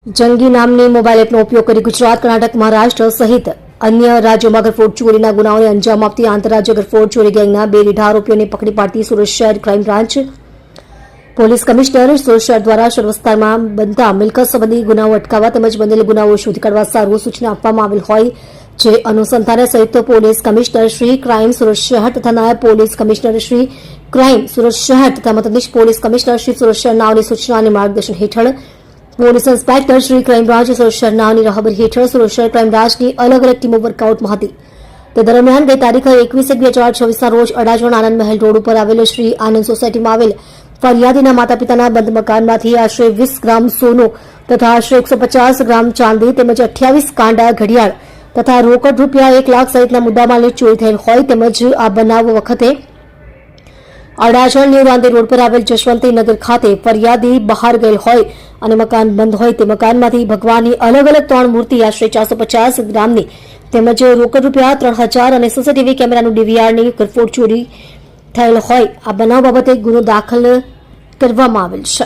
જંગી નામની મોબાઈલ એપનો ઉપયોગ કરી ગુજરાત, કર્ણાટક, મહારાષ્ટ્ર સહિત અન્ય રાજ્યોમાં ગરફોડ ચોરીના ગુનાઓને અંજામ આપતી આંતરરાજ્ય ગરફોડ ચોરી ગેંગના બે રીઢા આરોપીઓને પકડી પાડતી સુરત શહેર crime branch police commissioner Surat શહેર દ્વારા શહેર વિસ્તારમાં બનતા મિલકત સંબંધી ગુનાઓ અટકાવવા તેમજ બનેલ ગુનાઓ શોધી કાઢવા સારું સૂચના આપવામાં આવેલ હોય જે અનુસંધાને સંયુક્ત police commissioner Shri crime Surat શહેર તથા નાયબ police commissioner Shri crime Surat શહેર તથા મદદનીશ પોલીસ કમિશનર શ્રી સુરત શહેર નાઓની સૂચના અને માર્ગદર્શન હેઠળ police inspector Shri crime branch Surat શહેર નાઓની રાહબરી હેઠળ સુરત શહેર ક્રાઇમ બ્રાન્ચની અલગ અલગ ટીમો વર્કઆઉટમાં હતી. તે દરમિયાન ગઈ તારીખ 21/1/2024ના રોજ અડાજણ આનંદ મહેલ રોડ ઉપર આવેલ શ્રી આનંદ સોસાયટીમાં આવેલ ફરિયાદીના માતા પિતાના બંધ મકાનમાંથી આશરે 20 ગ્રામ સોનું તથા આશરે 150 ગ્રામ ચાંદી તેમજ 28 કાંડા ઘડિયાળ તથા રોકડ રૂપિયા 1 લાખ સહિતના મુદ્દામાલની ચોરી થયેલ હોય તેમજ આ બનાવ વખતે અડાજણ ન્યૂ રાંદેર રોડ પર આવેલ જશવંતી નગર ખાતે ફરિયાદી બહાર ગયેલ હોય અને મકાન બંધ હોય તે મકાનમાંથી ભગવાનની અલગ અલગ 3 મૂર્તિ આશરે 450 ગ્રામની તેમજ રોકડ રૂપિયા 3000 અને સીસીટીવી કેમેરાનું ડીવીઆરની ગરફોડ ચોરી થયેલ હોય આ બનાવ બાબતે ગુનો દાખલ કરવામાં આવેલ છે.